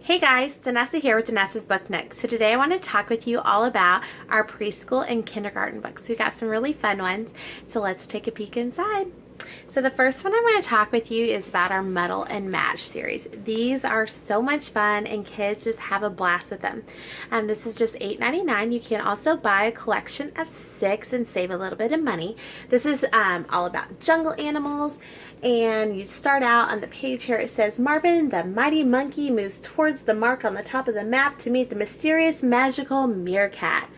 Hey guys, Danessa here with Danessa's Book Nook. So today I want to talk with you all about our preschool and kindergarten books. We got some really fun ones, so let's take a peek inside. So the first one I want to talk with you is about our Muddle and Match series. These are so much fun and kids just have a blast with them. And this is just $8.99. You can also buy a collection of 6 and save a little bit of money. This is all about jungle animals. And you start out on the page here. It says, Marvin, the mighty monkey, moves towards the mark on the top of the map to meet the mysterious magical meerkat.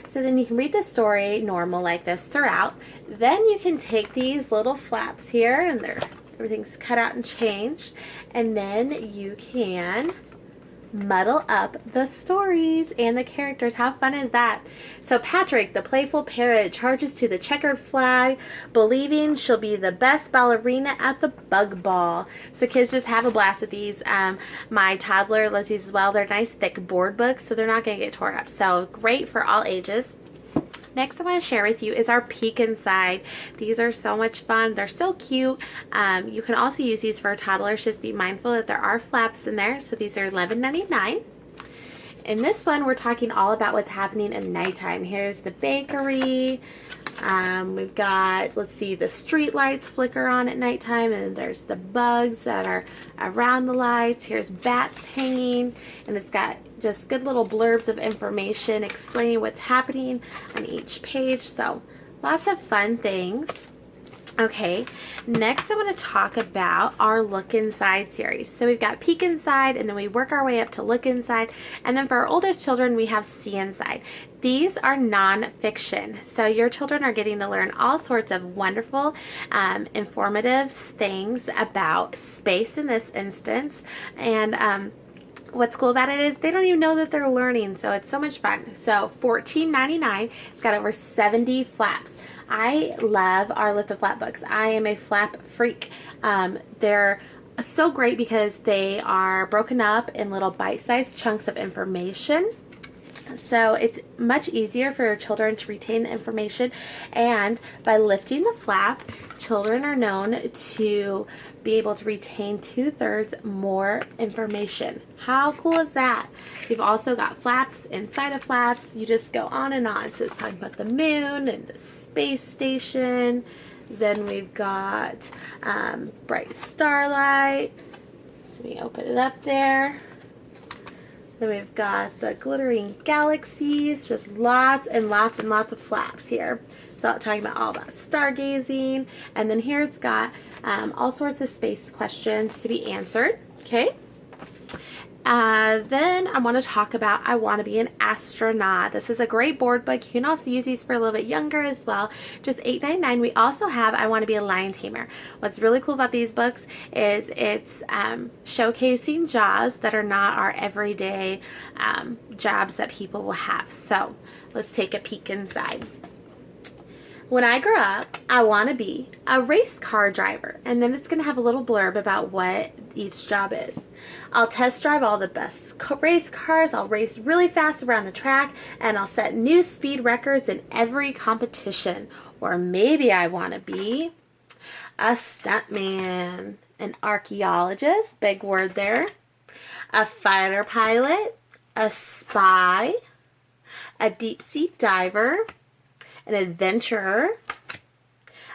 So then you can read the story normal like this throughout. Then you can take these little flaps here, and everything's cut out and changed. And then you can muddle up the stories and the characters. How fun is that? So Patrick, the playful parrot, charges to the checkered flag, believing she'll be the best ballerina at the bug ball. So kids just have a blast with these. My toddler loves these as well. They're nice thick board books, so they're not going to get torn up. So great for all ages. Next I want to share with you is our Peek Inside. These are so much fun. They're so cute. You can also use these for toddlers. Just be mindful that there are flaps in there. So these are $11.99. In this one, we're talking all about what's happening at nighttime. Here's the bakery. We've got, let's see, the street lights flicker on at nighttime, and there's the bugs that are around the lights. Here's bats hanging, and it's got just good little blurbs of information explaining what's happening on each page. So lots of fun things. Okay, next I want to talk about our Look Inside series. So we've got Peek Inside, and then we work our way up to Look Inside, and then for our oldest children we have See Inside. These are non-fiction, so your children are getting to learn all sorts of wonderful, informative things about space in this instance, and what's cool about it is they don't even know that they're learning, so it's so much fun. So $14.99. It's got over 70 flaps. I love our Lift the Flap books. I am a flap freak. They're so great because they are broken up in little bite-sized chunks of information. So it's much easier for your children to retain the information, and by lifting the flap, children are known to be able to retain 2/3 more information. How cool is that? We've also got flaps inside of flaps. You just go on and on. So it's talking about the moon and the space station. Then we've got bright starlight. So we open it up there. Then we've got the glittering galaxies, just lots and lots and lots of flaps here. So talking about all about stargazing. And then here it's got all sorts of space questions to be answered. Okay. Then I want to talk about I Want to Be an Astronaut. This is a great board book. You can also use these for a little bit younger as well. Just $8.99. We also have I Want to Be a Lion Tamer. What's really cool about these books is it's showcasing jobs that are not our everyday jobs that people will have. So let's take a peek inside. When I grow up, I want to be a race car driver. And then it's going to have a little blurb about what each job is. I'll test drive all the best race cars. I'll race really fast around the track. And I'll set new speed records in every competition. Or maybe I want to be a stuntman, an archaeologist, big word there, a fighter pilot, a spy, a deep sea diver, an adventurer,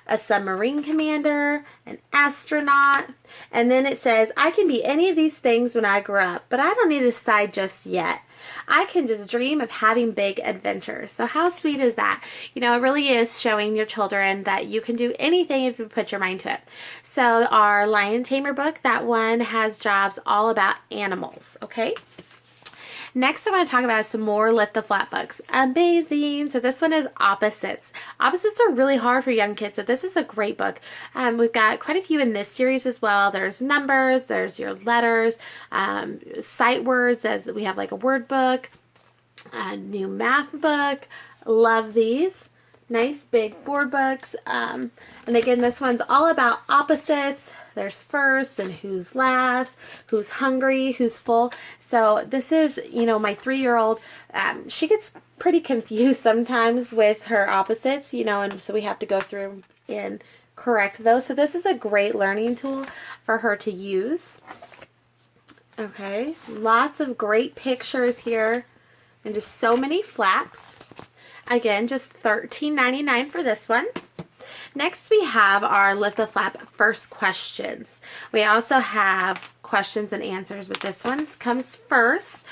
a submarine commander, an astronaut, and then it says, I can be any of these things when I grow up, but I don't need to decide just yet. I can just dream of having big adventures. So how sweet is that? You know, it really is showing your children that you can do anything if you put your mind to it. So our Lion Tamer book, that one has jobs all about animals, okay? Next, I want to talk about some more Lift the Flap books. Amazing. So this one is Opposites. Opposites are really hard for young kids, so this is a great book. We've got quite a few in this series as well. There's numbers, there's your letters, sight words, as we have like a word book, a new math book. Love these. Nice big board books. And again, this one's all about opposites. There's first and who's last, who's hungry, who's full. So this is, you know, my 3-year-old, she gets pretty confused sometimes with her opposites, you know, and so we have to go through and correct those. So this is a great learning tool for her to use. Okay, lots of great pictures here and just so many flaps. Again, just $13.99 for this one. Next, we have our Lift the Flap first questions. We also have questions and answers, but this one comes first.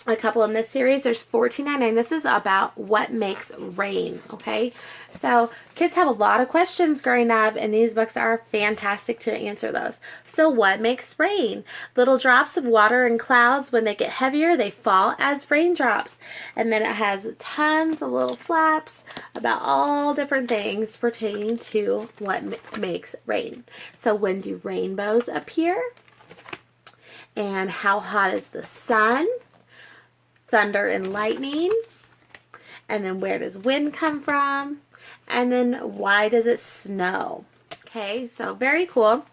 A couple in this series. There's $14.99. This is about what makes rain, okay? So kids have a lot of questions growing up, and these books are fantastic to answer those. So what makes rain? Little drops of water in clouds. When they get heavier, they fall as raindrops. And then it has tons of little flaps about all different things pertaining to what makes rain. So when do rainbows appear? And how hot is the sun? Thunder and lightning, and then where does wind come from, and then why does it snow? Okay, so very cool.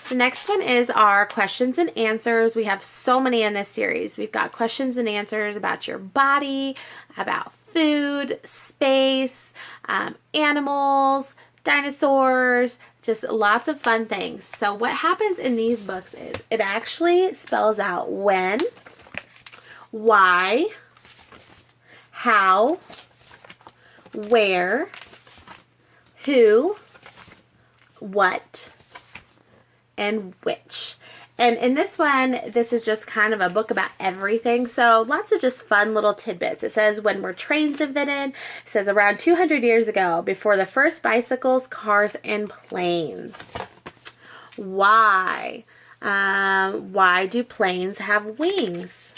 The next one is our questions and answers. We have so many in this series. We've got questions and answers about your body, about food, space, animals, dinosaurs, just lots of fun things. So what happens in these books is it actually spells out when, why, how, where, who, what, and which. And in this one, this is just kind of a book about everything. So lots of just fun little tidbits. It says when were trains invented? It says around 200 years ago, before the first bicycles, cars, and planes. Why? Why do planes have wings?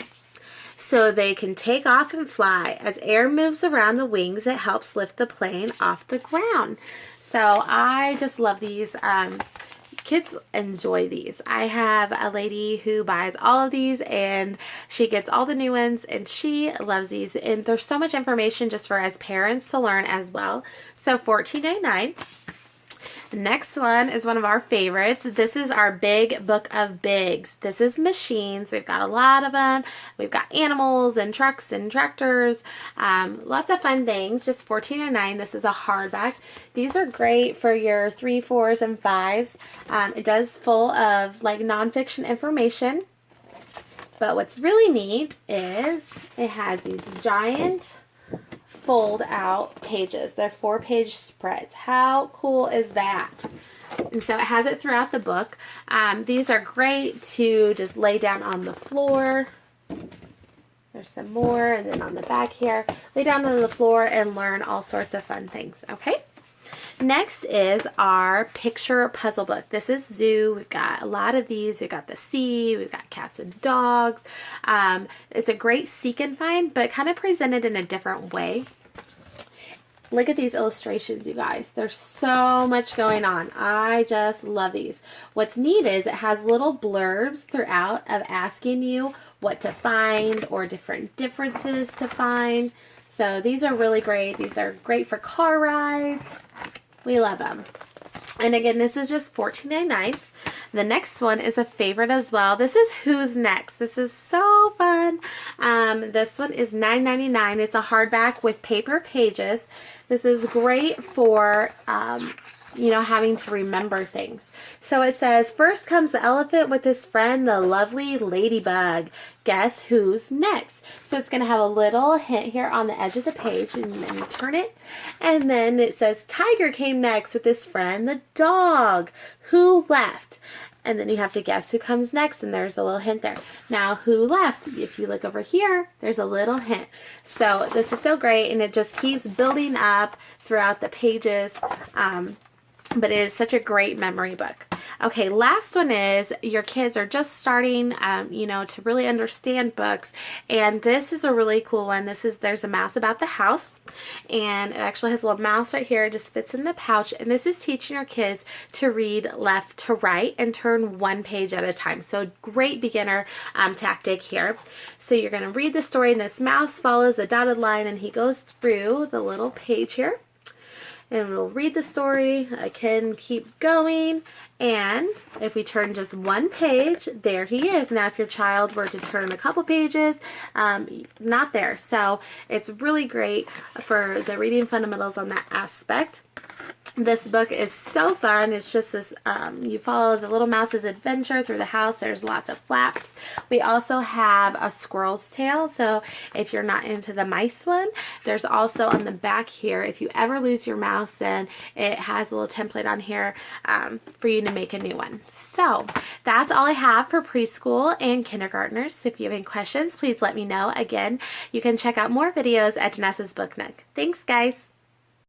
So they can take off and fly. As air moves around the wings, it helps lift the plane off the ground. So I just love these. Kids enjoy these. I have a lady who buys all of these, and she gets all the new ones, and she loves these. And there's so much information just for us parents to learn as well. So $14.99. The next one is one of our favorites. This is our Big Book of Bigs. This is machines. We've got a lot of them. We've got animals and trucks and tractors. Lots of fun things. Just $14.99. This is a hardback. These are great for your 3, 4s, and 5s. It does full of like nonfiction information. But what's really neat is it has these giant fold out pages. They're 4-page spreads. How cool is that? And so it has it throughout the book. These are great to just lay down on the floor. There's some more, and then on the back here, lay down on the floor and learn all sorts of fun things. Okay. Next is our picture puzzle book. This is Zoo. We've got a lot of these. We've got the sea. We've got cats and dogs. It's a great seek and find, but kind of presented in a different way. Look at these illustrations, you guys. There's so much going on. I just love these. What's neat is it has little blurbs throughout of asking you what to find or different differences to find. So these are really great. These are great for car rides. We love them. And again, this is just $14.99. The next one is a favorite as well. This is Who's Next. This is so fun. This one is $9.99. It's a hardback with paper pages. This is great for having to remember things. So it says, first comes the elephant with his friend, the lovely ladybug. Guess who's next? So it's going to have a little hint here on the edge of the page, and then you turn it. And then it says, tiger came next with his friend, the dog. Who left? And then you have to guess who comes next, and there's a little hint there. Now, who left? If you look over here, there's a little hint. So this is so great, and it just keeps building up throughout the pages. But it is such a great memory book. Okay, last one is your kids are just starting, to really understand books. And this is a really cool one. There's a mouse about the house. And it actually has a little mouse right here. It just fits in the pouch. And this is teaching your kids to read left to right and turn one page at a time. So great beginner tactic here. So you're going to read the story, and this mouse follows the dotted line, and he goes through the little page here. And we'll read the story. I can keep going. And if we turn just one page, there he is. Now, if your child were to turn a couple pages, not there. So it's really great for the reading fundamentals on that aspect. This book is so fun. It's just this, you follow the little mouse's adventure through the house. There's lots of flaps. We also have a squirrel's tail. So if you're not into the mice one, there's also on the back here, if you ever lose your mouse, then it has a little template on here for you to make a new one. So that's all I have for preschool and kindergartners. If you have any questions, please let me know. Again, you can check out more videos at Janessa's Book Nook. Thanks, guys.